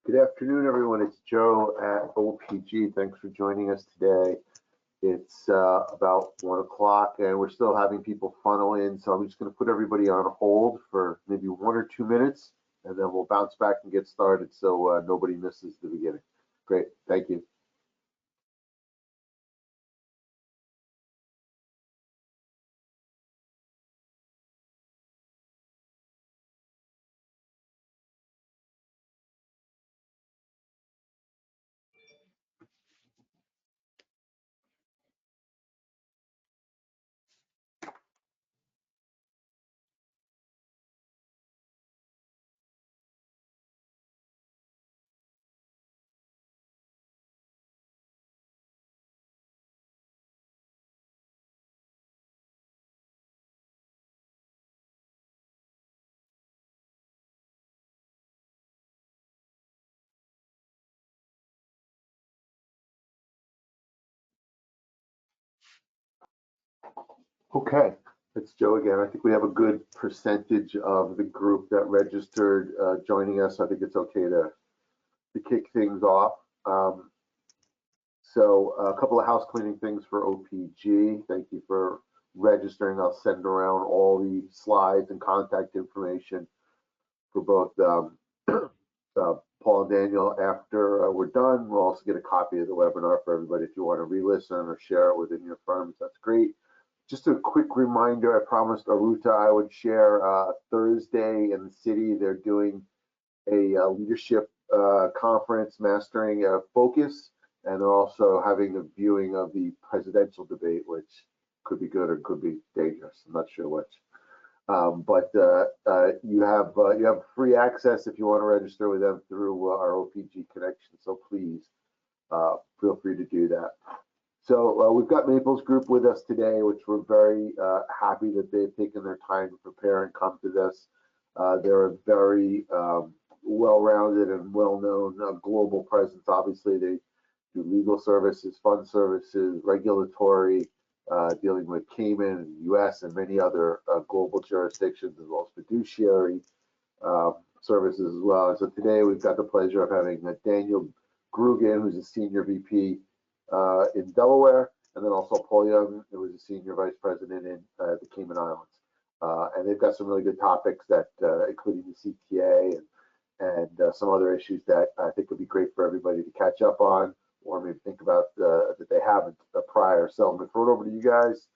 Good afternoon, everyone. It's Joe at OPG. Thanks for joining us today. It's about 1 o'clock and we're still having people funnel in. So I'm just going to put everybody on hold for maybe 1 or 2 minutes and then we'll bounce back and get started so nobody misses the beginning. Great. Thank you. Okay, it's Joe again. I think we have a good percentage of the group that registered joining us. I think it's okay to kick things off. So a couple of house cleaning things for OPG. Thank you for registering. I'll send around all the slides and contact information for both Paul and Daniel after we're done. We'll also get a copy of the webinar for everybody if you want to re-listen or share it within your firms. That's great. Just a quick reminder, I promised Aruta I would share Thursday in the city. They're doing a leadership conference, Mastering Focus, and they're also having a viewing of the presidential debate, which could be good or could be dangerous. I'm not sure which. But you have free access if you want to register with them through our OPG connection. So please feel free to do that. So we've got Maples Group with us today, which we're very happy that they've taken their time to prepare and come to this. They're a very well-rounded and well-known global presence. Obviously, they do legal services, fund services, regulatory, dealing with Cayman and US and many other global jurisdictions, as well as fiduciary services as well. And so today we've got the pleasure of having Daniel Grugan, who's a senior VP in Delaware, and then also Paul Young, who is a senior vice president in the Cayman Islands. And they've got some really good topics that, including the CTA and some other issues that I think would be great for everybody to catch up on, or maybe think about that they haven't prior. So I'm going to throw it over to you guys.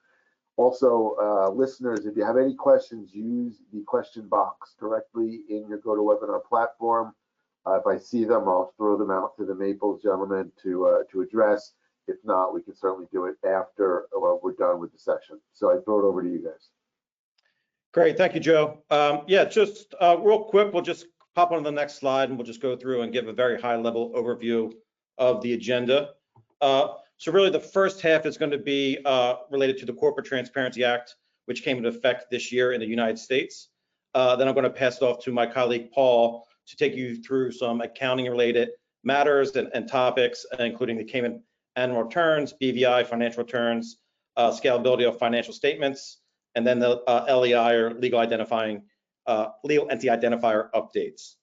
Also, listeners, if you have any questions, use the question box directly in your GoToWebinar platform. If I see them, I'll throw them out to the Maples gentlemen to address. If not, we can certainly do it after we're done with the session. So I throw it over to you guys. Great, thank you, Joe. Yeah, just real quick, we'll just pop on the next slide and we'll just go through and give a very high-level overview of the agenda. So really the first half is going to be related to the Corporate Transparency Act, which came into effect this year in the United States. Then I'm going to pass it off to my colleague, Paul, to take you through some accounting-related matters and topics, including the Cayman annual returns, BVI financial returns, scalability of financial statements, and then the LEI, or legal entity identifier updates.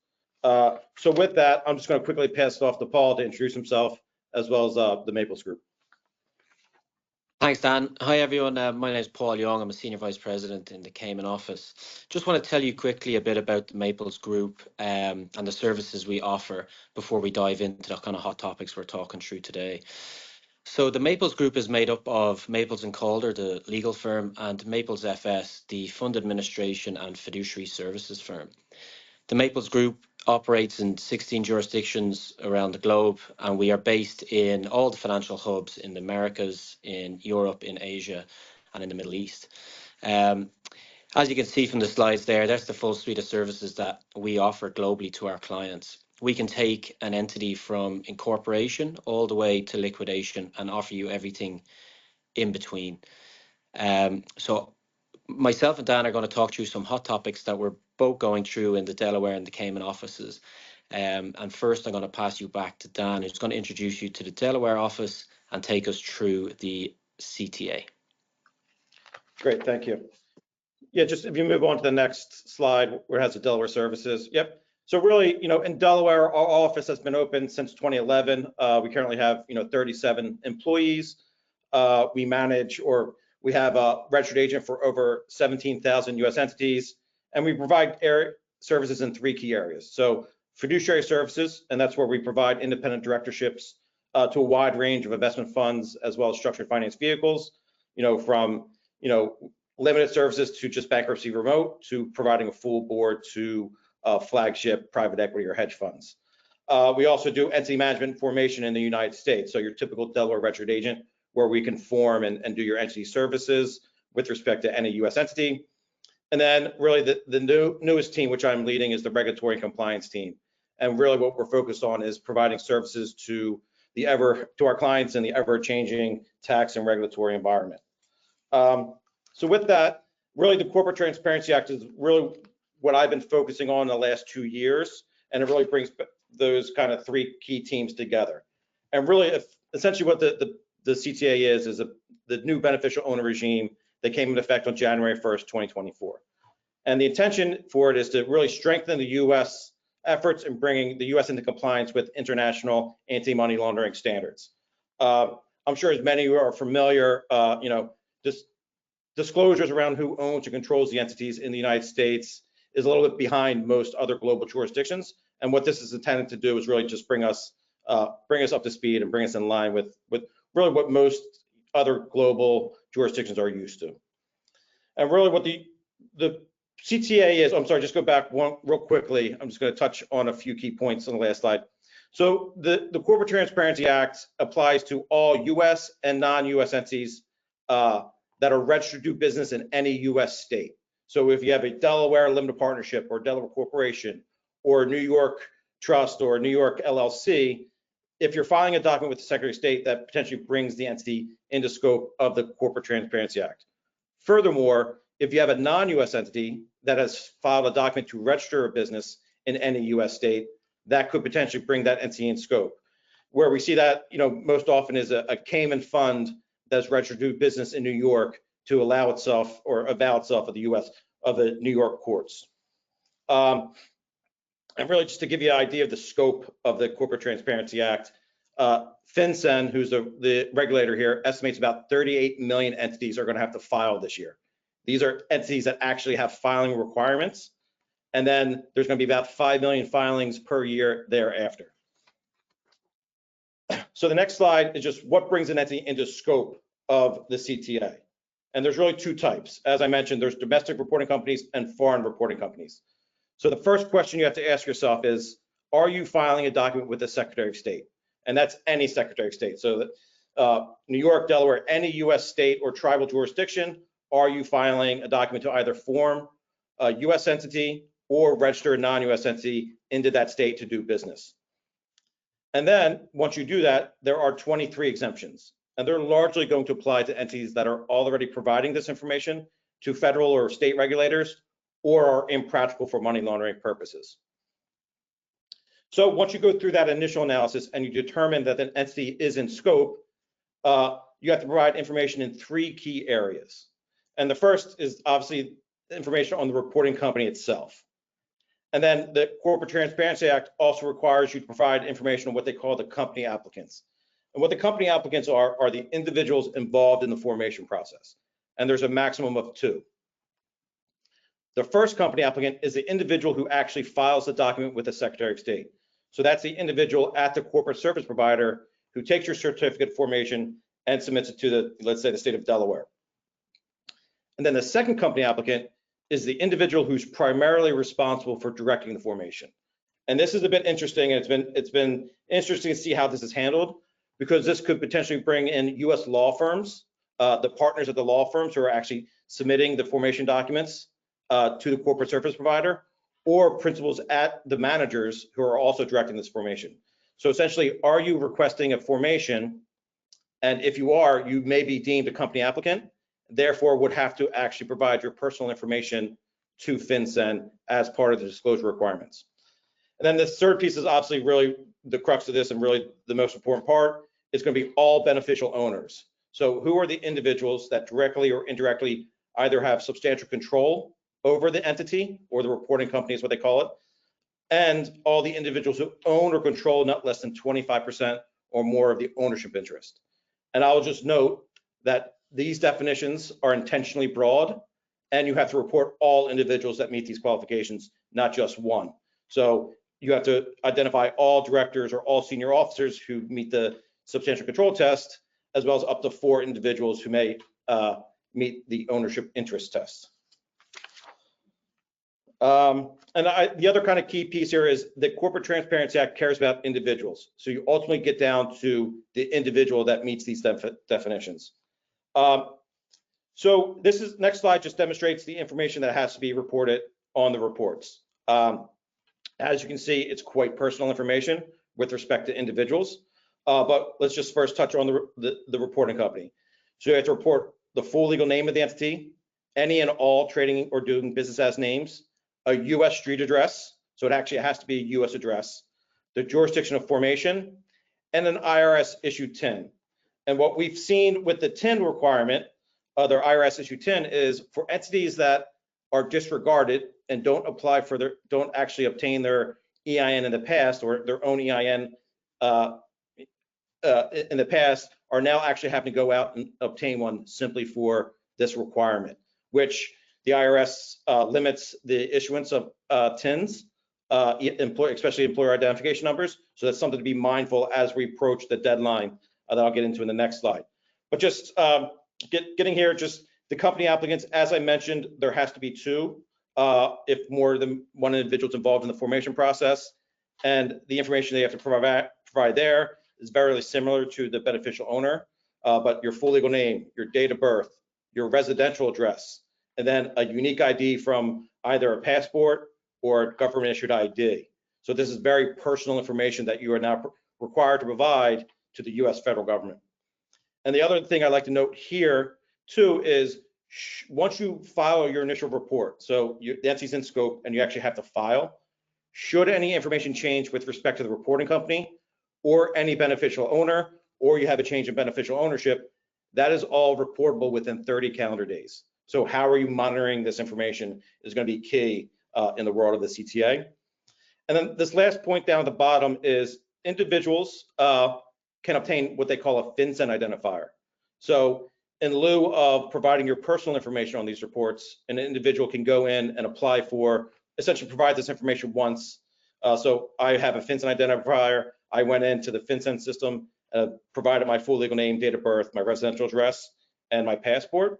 So with that, I'm just going to quickly pass it off to Paul to introduce himself, as well as the Maples Group. Thanks, Dan. Hi, everyone. My name is Paul Young. I'm a Senior Vice President in the Cayman office. Just want to tell you quickly a bit about the Maples Group and the services we offer before we dive into the kind of hot topics we're talking through today. So the Maples Group is made up of Maples & Calder, the legal firm, and Maples FS, the fund administration and fiduciary services firm. The Maples Group operates in 16 jurisdictions around the globe, and we are based in all the financial hubs in the Americas, in Europe, in Asia, and in the Middle East. As you can see from the slides there, that's the full suite of services that we offer globally to our clients. We can take an entity from incorporation all the way to liquidation and offer you everything in between. So myself and Dan are going to talk through some hot topics that we're both going through in the Delaware and the Cayman offices. And first, I'm going to pass you back to Dan, who's going to introduce you to the Delaware office and take us through the CTA. Great, thank you. Yeah, just if you move on to the next slide, where it has the Delaware services. Yep. So really, in Delaware, our office has been open since 2011. We currently have, 37 employees. We manage, or we have a registered agent for over 17,000 U.S. entities, and we provide services in 3 key areas. So fiduciary services, and that's where we provide independent directorships to a wide range of investment funds as well as structured finance vehicles, from, limited services to just bankruptcy remote to providing a full board to flagship private equity or hedge funds. We also do entity management formation in the United States. So your typical Delaware registered agent, where we can form and do your entity services with respect to any U.S. entity. And then really the newest team, which I'm leading, is the regulatory and compliance team. And really what we're focused on is providing services to our clients in the ever-changing tax and regulatory environment. So with that, really the Corporate Transparency Act is really what I've been focusing on in the last 2 years, and it really brings those kind of 3 key teams together. And really, essentially what the CTA is the new beneficial owner regime that came into effect on January 1st, 2024. And the intention for it is to really strengthen the U.S. efforts in bringing the U.S. into compliance with international anti-money laundering standards. I'm sure as many of you are familiar, just disclosures around who owns or controls the entities in the United States is a little bit behind most other global jurisdictions. And what this is intended to do is really just bring us up to speed and bring us in line with really what most other global jurisdictions are used to. And really what the CTA is, I'm sorry, just go back one real quickly. I'm just going to touch on a few key points on the last slide. So the Corporate Transparency Act applies to all U.S. and non-U.S. entities that are registered to do business in any U.S. state. So if you have a Delaware limited partnership or Delaware corporation or New York trust or New York LLC, if you're filing a document with the Secretary of State, that potentially brings the entity into scope of the Corporate Transparency Act. Furthermore, if you have a non-U.S. entity that has filed a document to register a business in any U.S. state, that could potentially bring that entity in scope. Where we see that, most often is a Cayman fund that's registered to do business in New York to allow itself or avow itself of the U.S. of the New York courts. And really just to give you an idea of the scope of the Corporate Transparency Act, FinCEN, who's the regulator here, estimates about 38 million entities are going to have to file this year. These are entities that actually have filing requirements. And then there's going to be about 5 million filings per year thereafter. So the next slide is just what brings an entity into scope of the CTA. And there's really 2 types. As I mentioned, there's domestic reporting companies and foreign reporting companies. So the first question you have to ask yourself is, are you filing a document with the Secretary of State? And that's any Secretary of State. So that New York, Delaware, any U.S. state or tribal jurisdiction, are you filing a document to either form a U.S. entity or register a non-U.S. entity into that state to do business? And then once you do that, there are 23 exemptions. And they're largely going to apply to entities that are already providing this information to federal or state regulators or are impractical for money laundering purposes. So once you go through that initial analysis and you determine that an entity is in scope, you have to provide information in 3 key areas. And the first is obviously information on the reporting company itself. And then the Corporate Transparency Act also requires you to provide information on what they call the company applicants. And what the company applicants are the individuals involved in the formation process. And there's a maximum of 2. The first company applicant is the individual who actually files the document with the Secretary of State. So that's the individual at the corporate service provider who takes your certificate of formation and submits it to let's say the state of Delaware. And then the second company applicant is the individual who's primarily responsible for directing the formation. And this is a bit interesting, and it's been interesting to see how this is handled, because this could potentially bring in U.S. law firms, the partners of the law firms who are actually submitting the formation documents to the corporate service provider, or principals at the managers who are also directing this formation. So essentially, are you requesting a formation? And if you are, you may be deemed a company applicant, therefore would have to actually provide your personal information to FinCEN as part of the disclosure requirements. And then the third piece is obviously really the crux of this, and really the most important part is going to be all beneficial owners. So who are the individuals that directly or indirectly either have substantial control over the entity, or the reporting company is what they call it, and all the individuals who own or control not less than 25% or more of the ownership interest. And I'll just note that these definitions are intentionally broad, and you have to report all individuals that meet these qualifications, not just one. So you have to identify all directors or all senior officers who meet the substantial control test, as well as up to 4 individuals who may meet the ownership interest test. The other kind of key piece here is the Corporate Transparency Act cares about individuals. So you ultimately get down to the individual that meets these definitions. So this is next slide just demonstrates the information that has to be reported on the reports. As you can see, it's quite personal information with respect to individuals. But let's just first touch on the reporting company. So you have to report the full legal name of the entity, any and all trading or doing business as names, a U.S. street address, so it actually has to be a U.S. address, the jurisdiction of formation, and an IRS issued TIN. And what we've seen with the TIN requirement, their IRS issued TIN, is for entities that are disregarded and don't actually obtain their EIN in the past, or their own EIN in the past, are now actually having to go out and obtain one simply for this requirement, which the IRS limits the issuance of TINs, especially employer identification numbers. So that's something to be mindful as we approach the deadline that I'll get into in the next slide. But just getting here, just the company applicants, as I mentioned, there has to be 2 if more than one individual is involved in the formation process. And the information they have to provide there is very similar to the beneficial owner, but your full legal name, your date of birth, your residential address, and then a unique ID from either a passport or government issued ID. So this is very personal information that you are now required to provide to the US federal government. And the other thing I'd like to note here too is once you file your initial report, so the entity's in scope and you actually have to file, should any information change with respect to the reporting company or any beneficial owner, or you have a change in beneficial ownership, that is all reportable within 30 calendar days. So how are you monitoring this information is going to be key in the world of the CTA. And then this last point down at the bottom is individuals can obtain what they call a FinCEN identifier. So in lieu of providing your personal information on these reports, an individual can go in and apply for, essentially provide this information once. So I have a FinCEN identifier. I went into the FinCEN system, provided my full legal name, date of birth, my residential address, and my passport.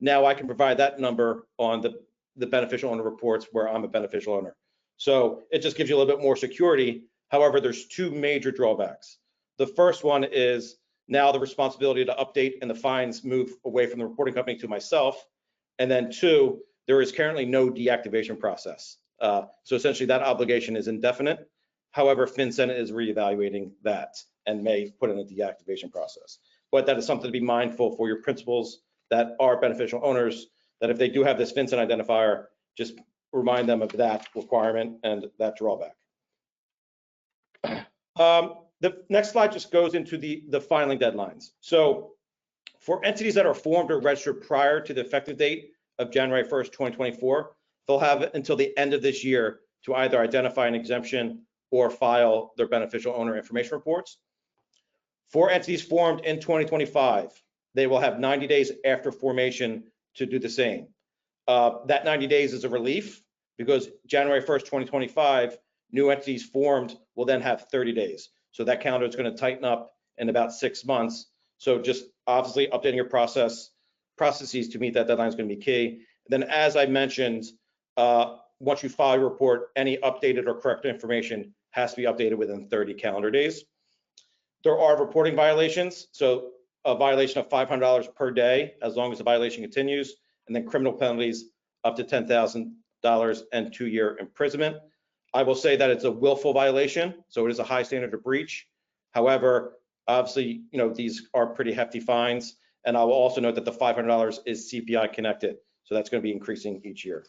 Now I can provide that number on the beneficial owner reports where I'm a beneficial owner. So it just gives you a little bit more security. However, there's 2 major drawbacks. The first one is now the responsibility to update and the fines move away from the reporting company to myself. And then 2, there is currently no deactivation process. So essentially that obligation is indefinite. However, FinCEN is reevaluating that and may put in a deactivation process. But that is something to be mindful for your principals that are beneficial owners, that if they do have this FinCEN identifier, just remind them of that requirement and that drawback. The next slide just goes into the filing deadlines. So for entities that are formed or registered prior to the effective date of January 1st, 2024, they'll have until the end of this year to either identify an exemption or file their beneficial owner information reports. For entities formed in 2025, they will have 90 days after formation to do the same. That 90 days is a relief because January 1st, 2025, new entities formed will then have 30 days. So that calendar is going to tighten up in about 6 months. So just obviously updating your processes to meet that deadline is going to be key. And then as I mentioned, once you file your report, any updated or corrected information has to be updated within 30 calendar days. There are reporting violations. So a violation of $500 per day, as long as the violation continues, and then criminal penalties up to $10,000 and 2-year imprisonment. I will say that it's a willful violation, so it is a high standard of breach. However, obviously, these are pretty hefty fines, and I will also note that the $500 is CPI connected, so that's going to be increasing each year.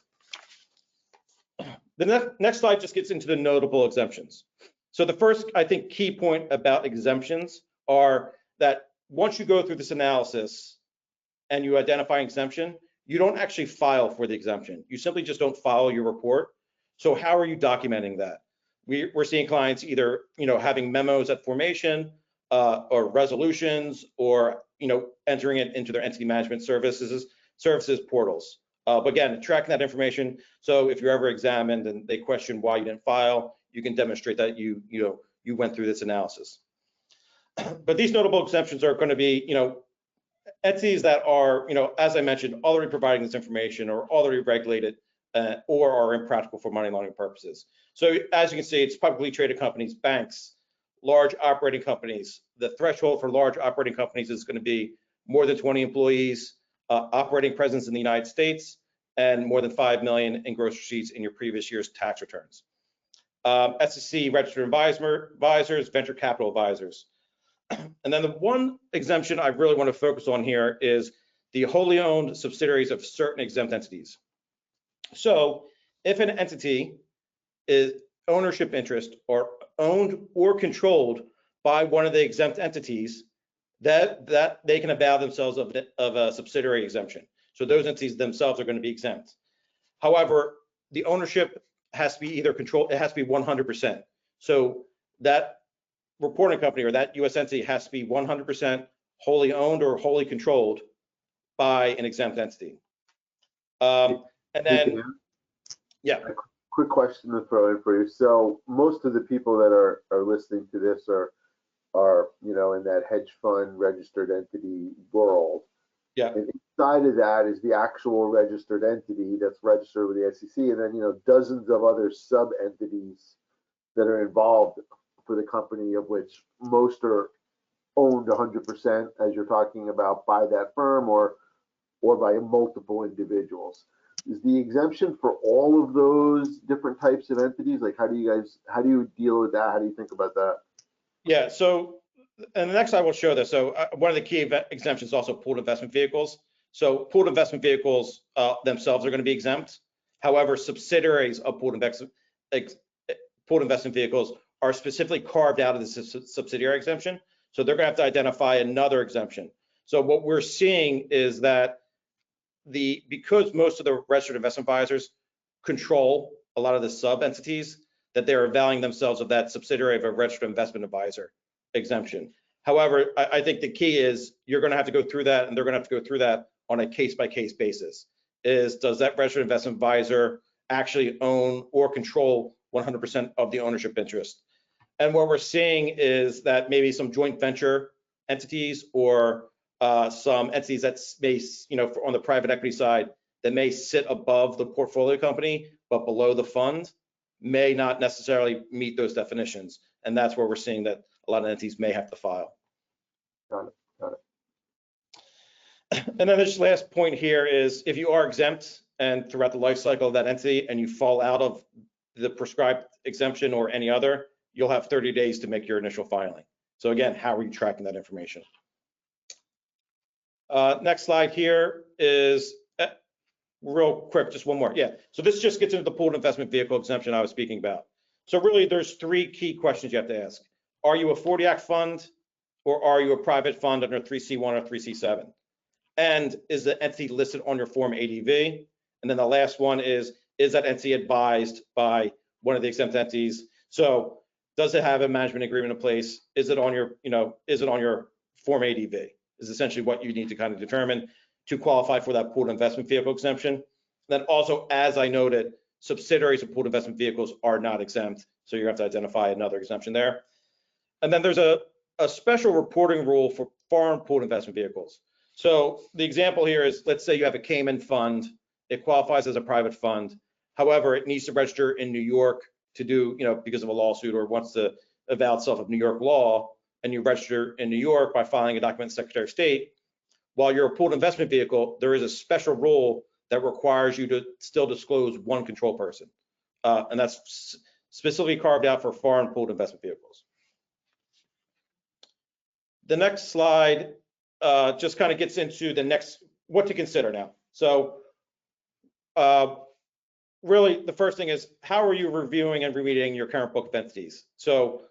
The next slide just gets into the notable exemptions. So the first, I think, key point about exemptions are that once you go through this analysis and you identify an exemption, you don't actually file for the exemption. You simply just don't file your report. So how are you documenting that? we're seeing clients either, having memos at formation or resolutions, or, entering it into their entity management services portals. But again, tracking that information. So if you're ever examined and they question why you didn't file, you can demonstrate that you went through this analysis. But these notable exemptions are going to be, entities that are, as I mentioned, already providing this information or already regulated or are impractical for money laundering purposes. So as you can see, it's publicly traded companies, banks, large operating companies. The threshold for large operating companies is going to be more than 20 employees, operating presence in the United States, and more than 5 million in gross receipts in your previous year's tax returns. SEC registered advisors, venture capital advisors. And then the one exemption I really want to focus on here is the wholly owned subsidiaries of certain exempt entities. So if an entity is ownership interest or owned or controlled by one of the exempt entities, that they can avail themselves of a subsidiary exemption. So those entities themselves are going to be exempt. However, the ownership has to be either controlled, it has to be 100%. So that reporting company or that U.S. entity has to be 100% wholly owned or wholly controlled by an exempt entity. And then, yeah. A quick question to throw in for you. So most of the people that are listening to this are in that hedge fund registered entity world. Yeah. And inside of that is the actual registered entity that's registered with the SEC, and then dozens of other sub entities that are involved for the company, of which most are owned 100%, as you're talking about, by that firm or by multiple individuals. Is the exemption for all of those different types of entities? Like, how do you deal with that? How do you think about that? Yeah, so, and the next slide will show this. So one of the key exemptions is also pooled investment vehicles. So pooled investment vehicles themselves are going to be exempt. However, subsidiaries of pooled investment vehicles are specifically carved out of the subsidiary exemption. So they're going to have to identify another exemption. So what we're seeing is that because most of the registered investment advisors control a lot of the sub entities, that they're availing themselves of that subsidiary of a registered investment advisor exemption. However, I think the key is you're going to have to go through that, and they're going to have to go through that on a case-by-case basis. Does that registered investment advisor actually own or control 100% of the ownership interest? And what we're seeing is that maybe some joint venture entities or some entities that may, on the private equity side, that may sit above the portfolio company but below the fund, may not necessarily meet those definitions. And that's where we're seeing that a lot of entities may have to file. Got it. And then this last point here is, if you are exempt and throughout the life cycle of that entity and you fall out of the prescribed exemption or any other, you'll have 30 days to make your initial filing. So again, how are you tracking that information? Next slide here is real quick, just one more. Yeah, so this just gets into the pooled investment vehicle exemption I was speaking about. So really there's three key questions you have to ask. Are you a 40 Act fund, or are you a private fund under 3C1 or 3C7? And is the entity listed on your Form ADV? And then the last one is that entity advised by one of the exempt entities? So does it have a management agreement in place? Is it on your, is it on your Form ADV? Is essentially what you need to kind of determine to qualify for that pooled investment vehicle exemption. Then also, as I noted, subsidiaries of pooled investment vehicles are not exempt, so you have to identify another exemption there. And then there's a special reporting rule for foreign pooled investment vehicles. So the example here is, let's say you have a Cayman fund, it qualifies as a private fund. However, it needs to register in New York to do, because of a lawsuit, or wants to avail itself of New York law, and you register in New York by filing a document with the Secretary of State. While you're a pooled investment vehicle, there is a special rule that requires you to still disclose one control person. And that's specifically carved out for foreign pooled investment vehicles. The next slide just kind of gets into the next, what to consider now. So really the first thing is, how are you reviewing and remediating your current book of entities? So,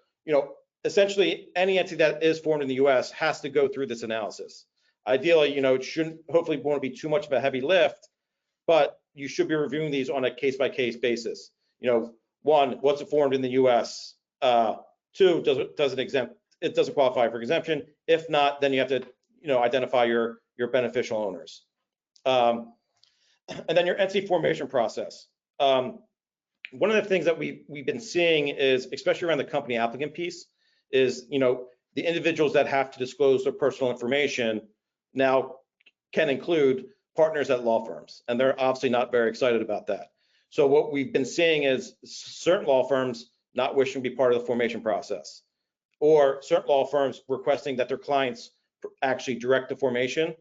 essentially any entity that is formed in the US has to go through this analysis. Ideally, it shouldn't, hopefully won't be too much of a heavy lift, but you should be reviewing these on a case-by-case basis. one, was it formed in the U.S.? Two, it doesn't qualify for exemption. If not, then you have to, identify your beneficial owners. And then your entity formation process. One of the things that we've been seeing is, especially around the company applicant piece, is the individuals that have to disclose their personal information now can include partners at law firms, and they're obviously not very excited about that. So what we've been seeing is certain law firms not wishing to be part of the formation process, or certain law firms requesting that their clients actually direct the formation,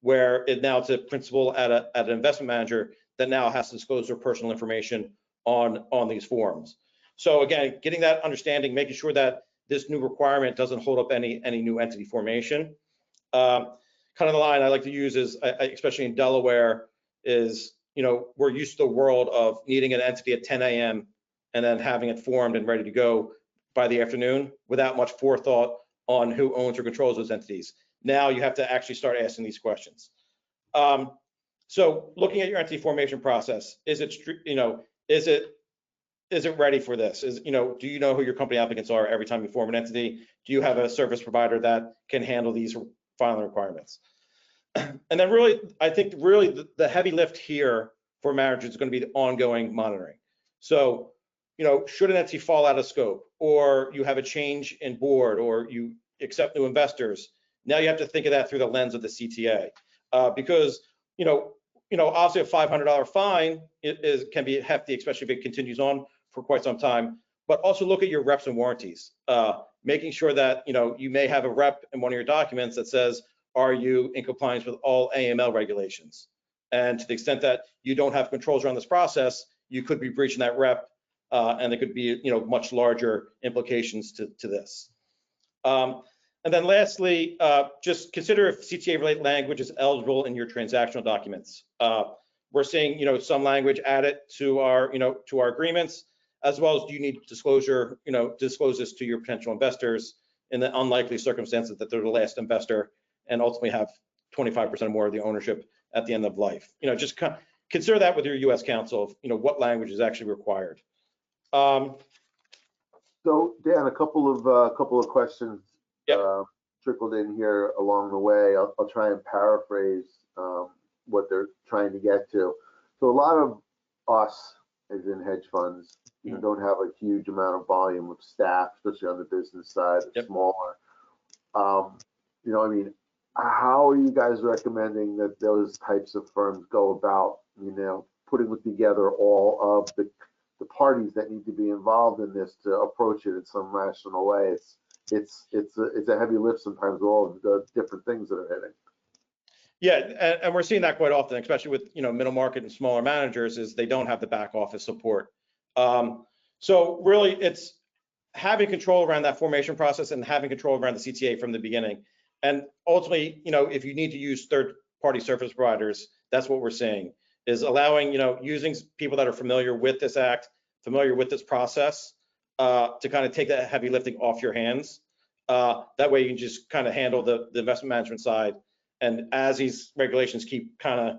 where now it's a principal at an investment manager that now has to disclose their personal information on these forms. So again, getting that understanding, making sure that this new requirement doesn't hold up any new entity formation. Kind of the line I like to use is, especially in Delaware, is we're used to the world of needing an entity at 10 a.m. and then having it formed and ready to go by the afternoon without much forethought on who owns or controls those entities. Now you have to actually start asking these questions. So looking at your entity formation process, is it ready for this? Do you know who your company applicants are every time you form an entity? Do you have a service provider that can handle these filing requirements? And then really, I think really the heavy lift here for managers is going to be the ongoing monitoring. So, should an entity fall out of scope, or you have a change in board, or you accept new investors, now you have to think of that through the lens of the CTA, because obviously a $500 fine can be hefty, especially if it continues on for quite some time. But also look at your reps and warranties, making sure that you may have a rep in one of your documents that says, are you in compliance with all AML regulations? And to the extent that you don't have controls around this process, you could be breaching that rep, and there could be much larger implications to this. And then lastly, just consider if CTA-related language is eligible in your transactional documents. We're seeing some language added to our agreements, as well as do you need disclosure, disclose this to your potential investors in the unlikely circumstances that they're the last investor and ultimately have 25% or more of the ownership at the end of life. Just consider that with your U.S. counsel of what language is actually required. So Dan, a couple of questions trickled in here along the way. I'll try and paraphrase what they're trying to get to. So a lot of us, as in hedge funds, don't have a huge amount of volume of staff, especially on the business side, smaller. How are you guys recommending that those types of firms go about, putting together all of the parties that need to be involved in this to approach it in some rational way? It's a heavy lift sometimes, all of the different things that are hitting. Yeah, and we're seeing that quite often, especially with middle market and smaller managers, is they don't have the back office support. So really, it's having control around that formation process and having control around the CTA from the beginning. And ultimately, if you need to use third-party service providers, that's what we're seeing, is allowing, using people that are familiar with this act, familiar with this process, to kind of take that heavy lifting off your hands. That way you can just kind of handle the investment management side. And as these regulations keep kind of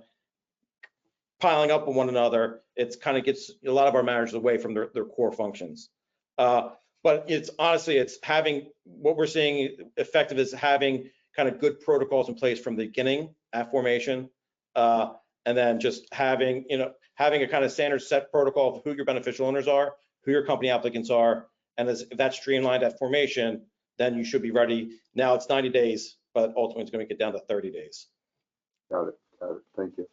piling up on one another, it's kind of gets a lot of our managers away from their core functions. But it's honestly, it's having, what we're seeing effective is having kind of good protocols in place from the beginning at formation, and then just having a kind of standard set protocol of who your beneficial owners are, who your company applicants are, and if that's streamlined at formation, then you should be ready. Now it's 90 days, but ultimately it's going to get down to 30 days. Got it. Thank you.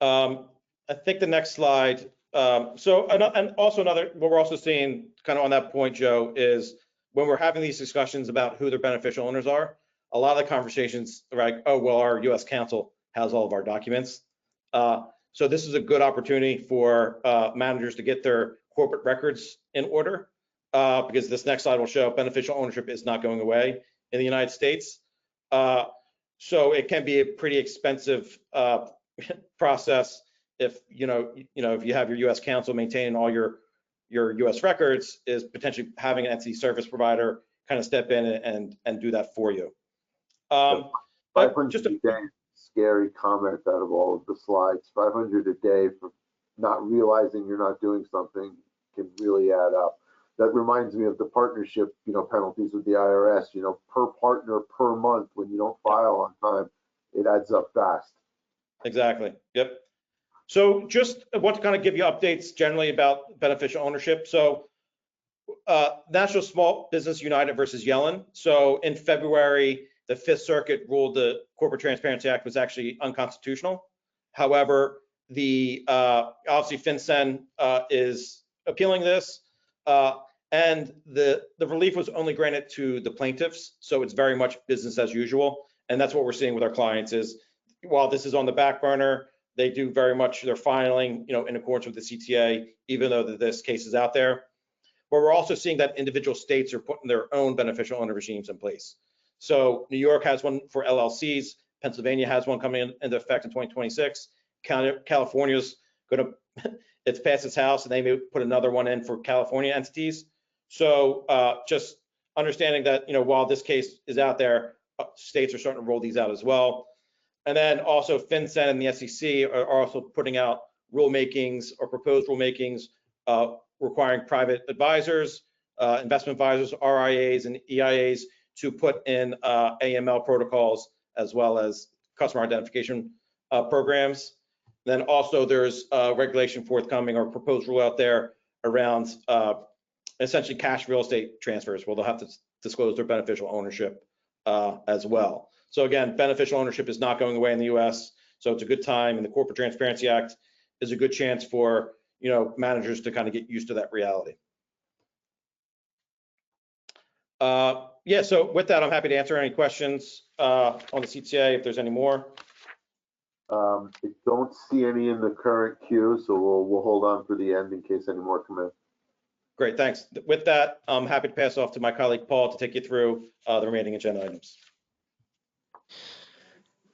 I think the next slide. And also what we're also seeing kind of on that point, Joe, is when we're having these discussions about who their beneficial owners are, a lot of the conversations are like, oh, well, our U.S. counsel has all of our documents. So this is a good opportunity for managers to get their corporate records in order, because this next slide will show beneficial ownership is not going away in the United States. So it can be a pretty expensive process if if you have your U.S. counsel maintaining all your U.S. records, is potentially having an entity service provider kind of step in and do that for you. But just a scary comment out of all of the slides. 500 a day for not realizing you're not doing something can really add up. That reminds me of the partnership, penalties with the IRS, per partner per month when you don't file on time, it adds up fast. Exactly. Yep. So just want to kind of give you updates generally about beneficial ownership. So National Small Business United versus Yellen. So in February, the Fifth Circuit ruled the Corporate Transparency Act was actually unconstitutional. However, the obviously FinCEN is appealing this, and the relief was only granted to the plaintiffs. So it's very much business as usual, and that's what we're seeing with our clients. Is while this is on the back burner, they do very much they're filing, in accordance with the CTA, even though this case is out there. But we're also seeing that individual states are putting their own beneficial owner regimes in place. So New York has one for LLCs, Pennsylvania has one coming into effect in 2026. California's going to, it's passed its house, and they may put another one in for California entities. So just understanding that, while this case is out there, states are starting to roll these out as well. And then also FinCEN and the SEC are also putting out rulemakings or proposed rulemakings requiring private advisors, investment advisors, RIAs, and EIAs to put in AML protocols as well as customer identification programs. Then also there's regulation forthcoming or proposed rule out there around essentially cash real estate transfers, where they'll have to disclose their beneficial ownership as well. So again, beneficial ownership is not going away in the US, so it's a good time, and the Corporate Transparency Act is a good chance for managers to kind of get used to that reality. Yeah, so with that, I'm happy to answer any questions on the CTA if there's any more. I don't see any in the current queue, so we'll hold on for the end in case any more come in. Great, thanks. With that, I'm happy to pass off to my colleague Paul to take you through the remaining agenda items.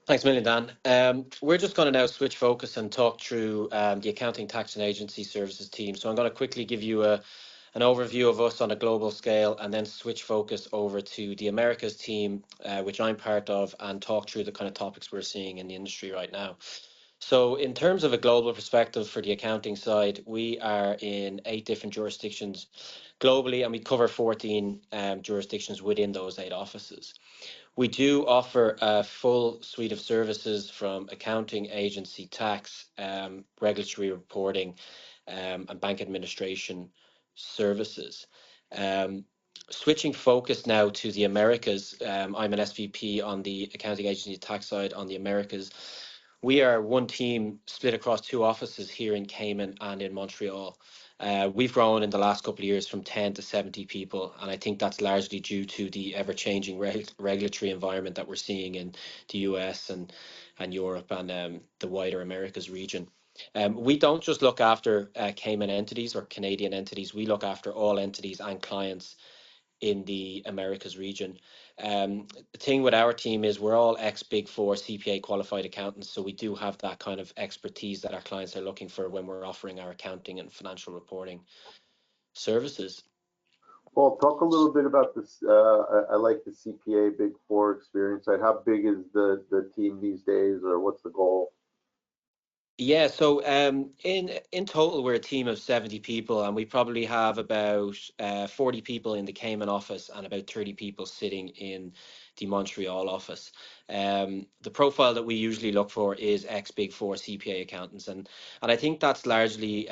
Thanks a million, Dan. We're just going to now switch focus and talk through the Accounting, Tax and Agency Services team. So I'm going to quickly give you an overview of us on a global scale, and then switch focus over to the Americas team, which I'm part of, and talk through the kind of topics we're seeing in the industry right now. So in terms of a global perspective for the accounting side, we are in 8 different jurisdictions globally, and we cover 14 jurisdictions within those 8 offices. We do offer a full suite of services from accounting, agency, tax, regulatory reporting, and bank administration services. Switching focus now to the Americas, I'm an SVP on the accounting, agency, tax side on the Americas. We are one team split across 2 offices here in Cayman and in Montreal. We've grown in the last couple of years from 10 to 70 people, and I think that's largely due to the ever-changing regulatory environment that we're seeing in the US and Europe and the wider Americas region. We don't just look after Cayman entities or Canadian entities, we look after all entities and clients in the Americas region. The thing with our team is we're all ex-Big Four CPA qualified accountants, so we do have that kind of expertise that our clients are looking for when we're offering our accounting and financial reporting services. Paul, talk a little bit about this. I like the CPA Big Four experience. How big is the team these days, or what's the goal? Yeah, so in total, we're a team of 70 people, and we probably have about 40 people in the Cayman office and about 30 people sitting in the Montreal office. The profile that we usually look for is ex-Big Four CPA accountants, and I think that's largely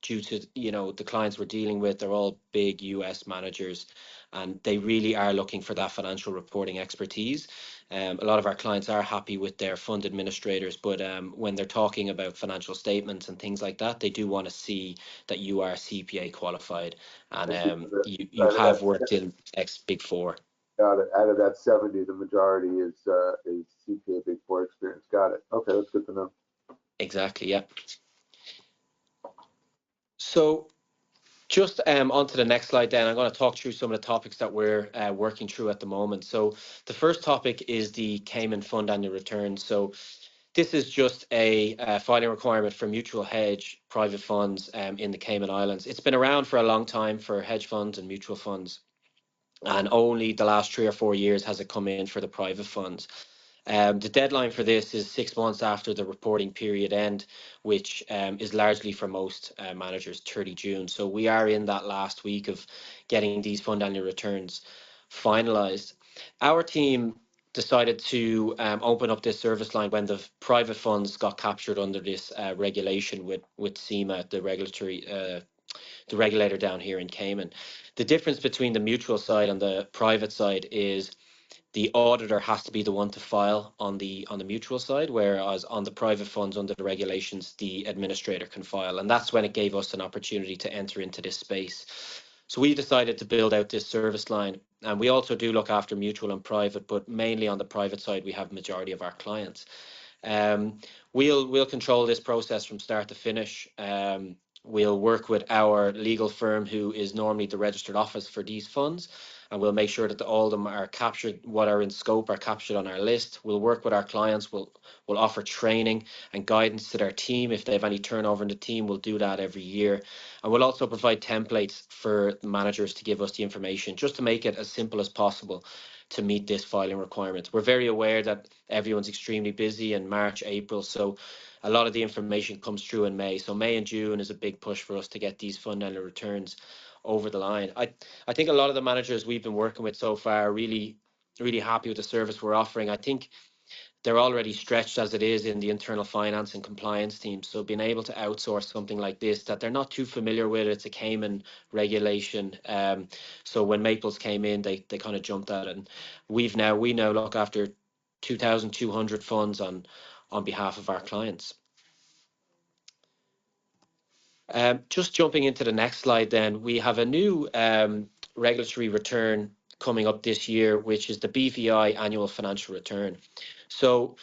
due to the clients we're dealing with. They're all big US managers, and they really are looking for that financial reporting expertise. A lot of our clients are happy with their fund administrators, but when they're talking about financial statements and things like that, they do want to see that you are CPA qualified and you have worked in ex-Big Four. Got it. Out of that 70, the majority is CPA Big Four experience. Got it. Okay, that's good to know. Exactly, yeah. So just onto the next slide then, I'm going to talk through some of the topics that we're working through at the moment. So the first topic is the Cayman Fund Annual Return. So this is just a filing requirement for mutual hedge private funds in the Cayman Islands. It's been around for a long time for hedge funds and mutual funds, and only the last 3 or 4 years has it come in for the private funds. The deadline for this is 6 months after the reporting period end, which is largely for most managers 30 June. So we are in that last week of getting these fund annual returns finalised. Our team decided to open up this service line when the private funds got captured under this regulation with SEMA, the regulator down here in Cayman. The difference between the mutual side and the private side is the auditor has to be the one to file on the mutual side, whereas on the private funds under the regulations, the administrator can file. And that's when it gave us an opportunity to enter into this space. So we decided to build out this service line. And we also do look after mutual and private, but mainly on the private side, we have majority of our clients. We'll control this process from start to finish. We'll work with our legal firm, who is normally the registered office for these funds, and we'll make sure that all of them are captured, what are in scope are captured on our list. We'll work with our clients. We'll offer training and guidance to their team. If they have any turnover in the team, we'll do that every year. And we'll also provide templates for the managers to give us the information, just to make it as simple as possible to meet this filing requirement. We're very aware that everyone's extremely busy in March, April, so a lot of the information comes through in May. So May and June is a big push for us to get these fund annual returns over the line. I think a lot of the managers we've been working with so far are really happy with the service we're offering. I think they're already stretched as it is in the internal finance and compliance team. So being able to outsource something like this that they're not too familiar with, it's a Cayman regulation. So when Maples came in, they kind of jumped at it. And we now look after 2,200 funds on behalf of our clients. Just jumping into the next slide, then we have a new regulatory return coming up this year, which is the BVI annual financial return. So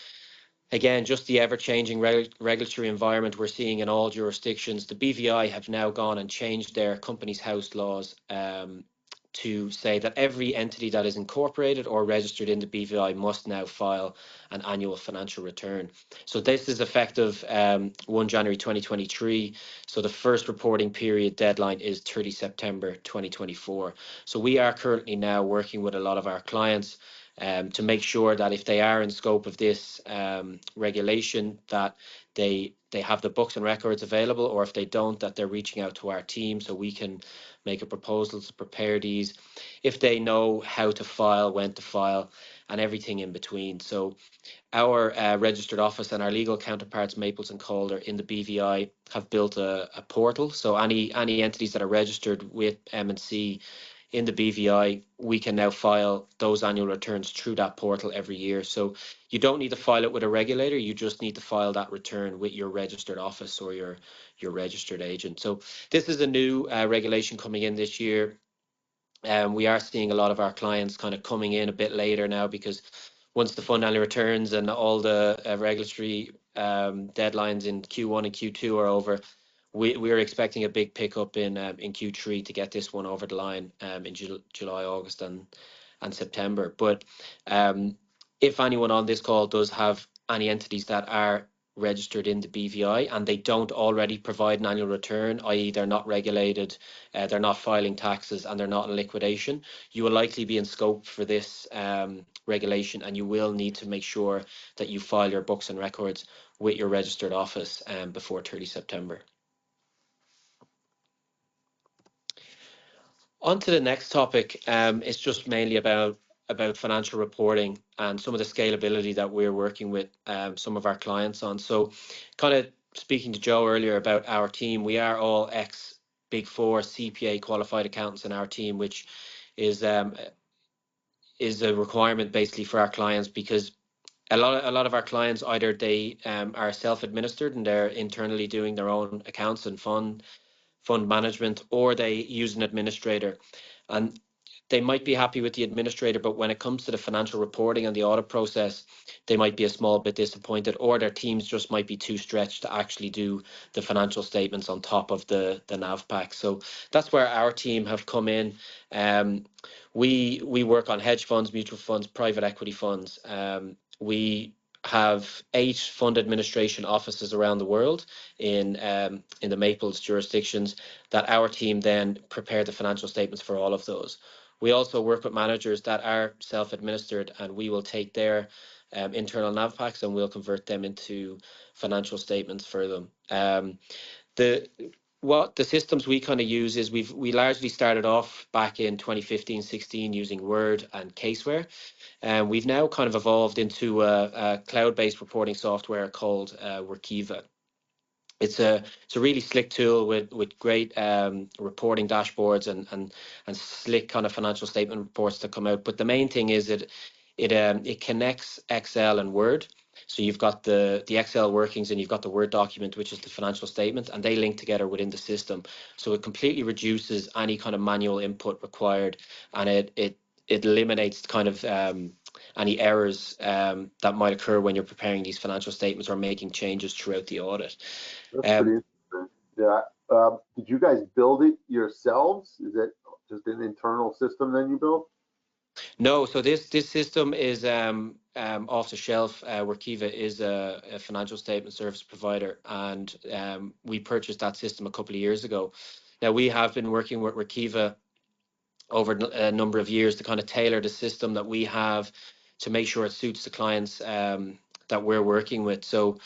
again, just the ever-changing regulatory environment we're seeing in all jurisdictions. The BVI have now gone and changed their Companies House laws to say that every entity that is incorporated or registered in the BVI must now file an annual financial return. So this is effective 1 January 2023. So the first reporting period deadline is 30 September 2024. So we are currently now working with a lot of our clients to make sure that if they are in scope of this regulation, that they have the books and records available, or if they don't, that they're reaching out to our team so we can make a proposal to prepare these, if they know how to file, when to file, and everything in between. So our registered office and our legal counterparts, Maples and Calder, in the BVI have built a portal. So any entities that are registered with M&C in the BVI, we can now file those annual returns through that portal every year. So you don't need to file it with a regulator, you just need to file that return with your registered office or your registered agent. So this is a new regulation coming in this year. We are seeing a lot of our clients kind of coming in a bit later now, because once the fund annual returns and all the regulatory deadlines in Q1 and Q2 are over, we are expecting a big pickup in Q3 to get this one over the line in July, August, and September. But if anyone on this call does have any entities that are registered in the BVI and they don't already provide an annual return, i.e. they're not regulated, they're not filing taxes, and they're not in liquidation, you will likely be in scope for this regulation, and you will need to make sure that you file your books and records with your registered office before 30 September. On to the next topic. It's just mainly about financial reporting and some of the scalability that we're working with some of our clients on. So kind of speaking to Joe earlier about our team, we are all ex-Big Four CPA qualified accountants in our team, which is a requirement basically for our clients, because a lot of our clients, either they are self-administered and they're internally doing their own accounts and fund management, or they use an administrator, and they might be happy with the administrator, but when it comes to the financial reporting and the audit process, they might be a small bit disappointed, or their teams just might be too stretched to actually do the financial statements on top of the NAV pack. So that's where our team have come in. We work on hedge funds, mutual funds, private equity funds. We have 8 fund administration offices around the world in the Maples jurisdictions that our team then prepare the financial statements for all of those. We also work with managers that are self-administered, and we will take their internal nav packs, and we'll convert them into financial statements for them. The what the systems we kind of use is we largely started off back in 2015-16 using Word and Caseware, and we've now kind of evolved into a cloud-based reporting software called Workiva. It's a really slick tool with great reporting dashboards and slick kind of financial statement reports that come out. But the main thing is it connects Excel and Word. So you've got the Excel workings and you've got the Word document, which is the financial statement, and they link together within the system. So it completely reduces any kind of manual input required, and it eliminates kind of any errors that might occur when you're preparing these financial statements or making changes throughout the audit. That's pretty interesting. Yeah. Did you guys build it yourselves? Is it just an internal system then you built? No, so this system is off the shelf. Workiva is a financial statement service provider, and we purchased that system a couple of years ago. Now we have been working with Workiva over a number of years to kind of tailor the system that we have to make sure it suits the clients that we're working with. So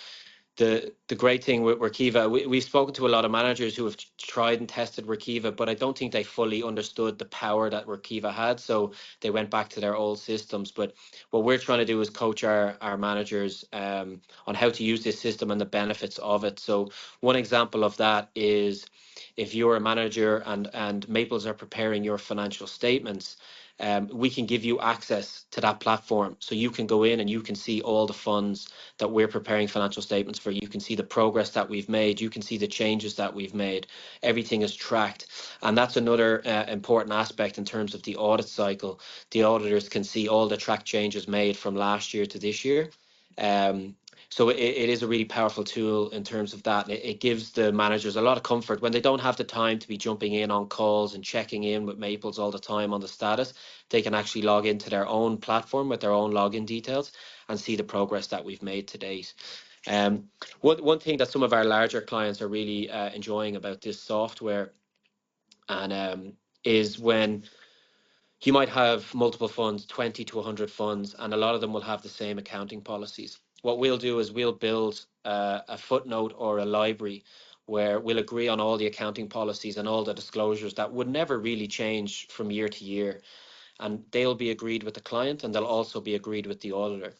the great thing with Workiva, we've spoken to a lot of managers who have tried and tested Workiva, but I don't think they fully understood the power that Workiva had. So they went back to their old systems. But what we're trying to do is coach our managers on how to use this system and the benefits of it. So one example of that is if you're a manager and Maples are preparing your financial statements, we can give you access to that platform. So you can go in and you can see all the funds that we're preparing financial statements for. You can see the progress that we've made. You can see the changes that we've made. Everything is tracked. And that's another important aspect in terms of the audit cycle. The auditors can see all the track changes made from last year to this year. So it is a really powerful tool in terms of that. It gives the managers a lot of comfort when they don't have the time to be jumping in on calls and checking in with Maples all the time on the status. They can actually log into their own platform with their own login details and see the progress that we've made to date. One thing that some of our larger clients are really enjoying about this software and is when you might have multiple funds, 20 to 100 funds, and a lot of them will have the same accounting policies. What we'll do is we'll build a footnote or a library where we'll agree on all the accounting policies and all the disclosures that would never really change from year to year. And they'll be agreed with the client and they'll also be agreed with the auditor.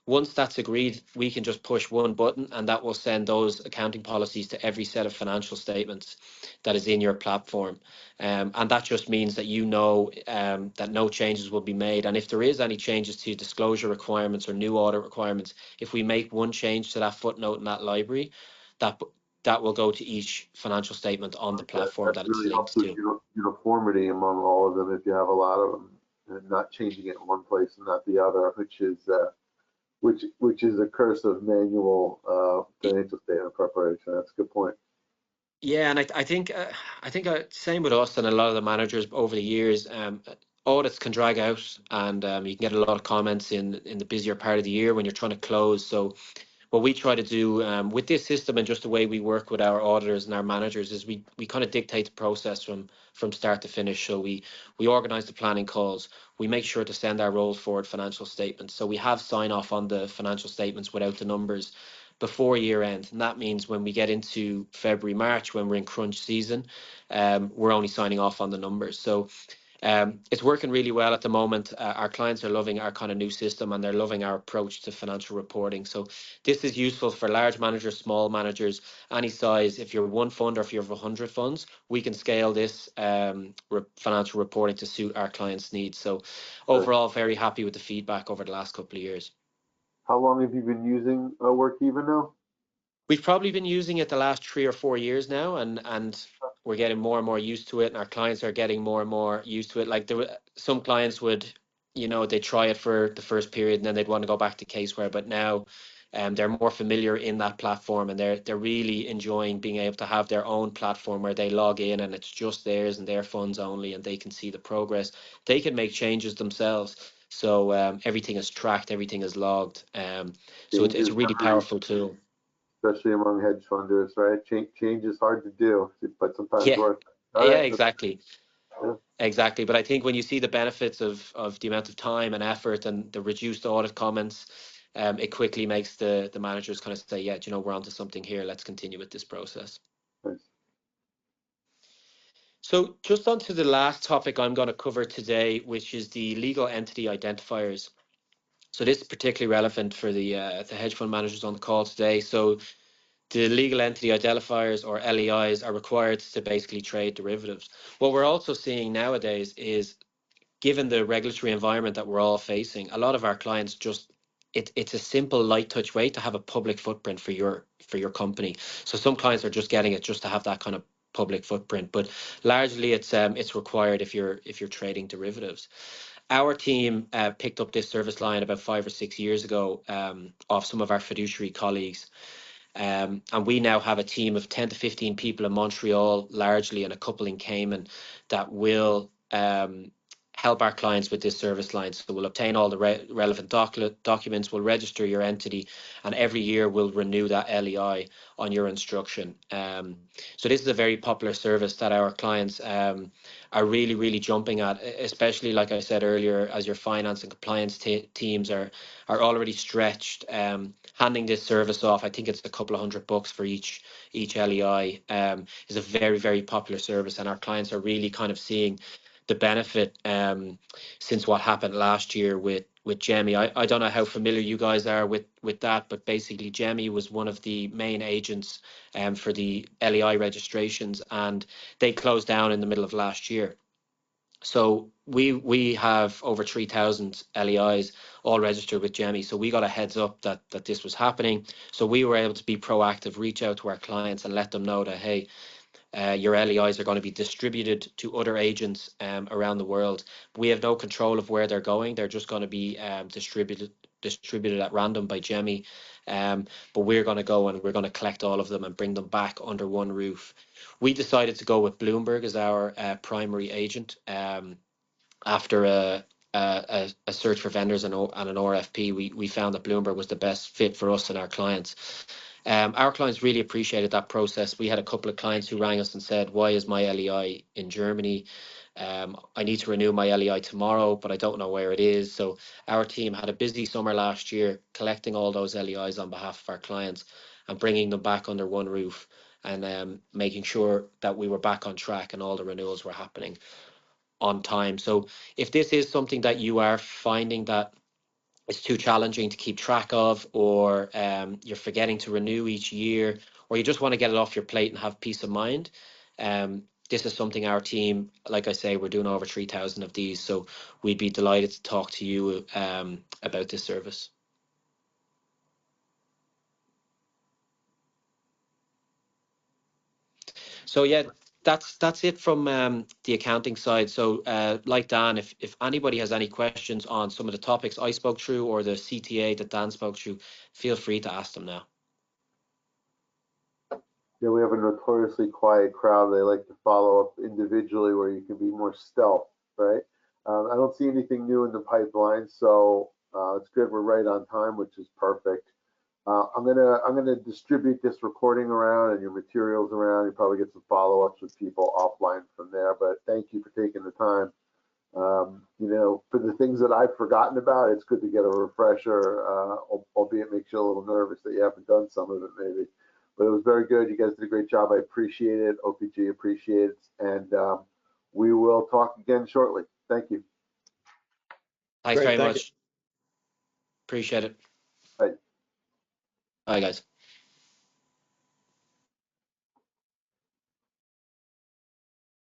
Once that's agreed, we can just push one button and that will send those accounting policies to every set of financial statements that is in your platform. And that just means that you know that no changes will be made. And if there is any changes to disclosure requirements or new audit requirements, if we make one change to that footnote in that library, that will go to each financial statement on the platform that it's really helps linked with to. uniformity among all of them if you have a lot of them and not changing it in one place and not the other, which is a curse of manual financial statement preparation. That's a good point. Yeah, and I think same with us and a lot of the managers over the years. Audits can drag out, and you can get a lot of comments in the busier part of the year when you're trying to close. So what we try to do with this system and just the way we work with our auditors and our managers is we kind of dictate the process from start to finish. So we organize the planning calls. We make sure to send our roll forward financial statements. So we have sign off on the financial statements without the numbers before year end. And that means when we get into February, March, when we're in crunch season, we're only signing off on the numbers. So it's working really well at the moment. Our clients are loving our kind of new system and they're loving our approach to financial reporting. So this is useful for large managers, small managers, any size. If you're one fund or if you have 100 funds, we can scale this financial reporting to suit our clients' needs. So overall, very happy with the feedback over the last couple of years. How long have you been using Workiva now? We've probably been using it the last 3 or 4 years now, and we're getting more and more used to it, and our clients are getting more and more used to it. Like some clients would, they try it for the first period and then they'd want to go back to Caseware, but now they're more familiar in that platform and they're really enjoying being able to have their own platform where they log in and it's just theirs and their funds only, and they can see the progress. They can make changes themselves. So everything is tracked, everything is logged. So it's a really powerful tool. Especially among hedge funders, right? Change is hard to do, but sometimes Yeah, worth. All yeah, right. exactly. Exactly. But I think when you see the benefits of the amount of time and effort and the reduced audit comments, it quickly makes the managers kind of say, yeah, you know, we're onto something here. Let's continue with this process. Nice. So just on to the last topic I'm going to cover today, which is the legal entity identifiers. So this is particularly relevant for the hedge fund managers on the call today. So the legal entity identifiers, or LEIs, are required to basically trade derivatives. What we're also seeing nowadays is, given the regulatory environment that we're all facing, a lot of our clients just, it's a simple light touch way to have a public footprint for your company. So some clients are just getting it just to have that kind of public footprint, but largely it's required if you're trading derivatives. Our team picked up this service line about 5 or 6 years ago off some of our fiduciary colleagues. And we now have a team of 10 to 15 people in Montreal, largely, and a couple in Cayman that will help our clients with this service line. So we'll obtain all the relevant documents, we'll register your entity, and every year we'll renew that LEI on your instruction. So this is a very popular service that our clients are really, really jumping at, especially, like I said earlier, as your finance and compliance teams are already stretched. Handing this service off, I think it's a couple of $100 for each LEI, is a very, very popular service, and our clients are really kind of seeing the benefit since what happened last year with Gemi. I don't know how familiar you guys are with that, but basically Gemi was one of the main agents for the LEI registrations, and they closed down in the middle of last year. So we have over 3,000 LEIs all registered with Gemi. So we got a heads up that this was happening. So we were able to be proactive, reach out to our clients and let them know that, hey, your LEIs are going to be distributed to other agents around the world. We have no control of where they're going. They're just going to be distributed at random by Gemi. But we're going to go and we're going to collect all of them and bring them back under one roof. We decided to go with Bloomberg as our primary agent after a search for vendors and an RFP. We found that Bloomberg was the best fit for us and our clients. Our clients really appreciated that process. We had a couple of clients who rang us and said, why is my LEI in Germany? I need to renew my LEI tomorrow, but I don't know where it is. So our team had a busy summer last year collecting all those LEIs on behalf of our clients and bringing them back under one roof and making sure that we were back on track and all the renewals were happening on time. So if this is something that you are finding that it's too challenging to keep track of, or you're forgetting to renew each year, or you just want to get it off your plate and have peace of mind, this is something our team, like I say, we're doing over 3,000 of these, so we'd be delighted to talk to you about this service. So yeah, that's it from the accounting side. So like Dan, if anybody has any questions on some of the topics I spoke through or the CTA that Dan spoke through, feel free to ask them now. Yeah, we have a notoriously quiet crowd. They like to follow up individually where you can be more stealth, right? I don't see anything new in the pipeline, so it's good. We're right on time, which is perfect. I'm gonna distribute this recording around and your materials around. You probably get some follow-ups with people offline from there. But thank you for taking the time. You know, for the things that I've forgotten about, it's good to get a refresher. Albeit makes you a little nervous that you haven't done some of it maybe. But it was very good. You guys did a great job. I appreciate it. OPG appreciates, and we will talk again shortly. Thank you. Thanks Great, very thank much. you. Appreciate it. Bye. Bye, guys.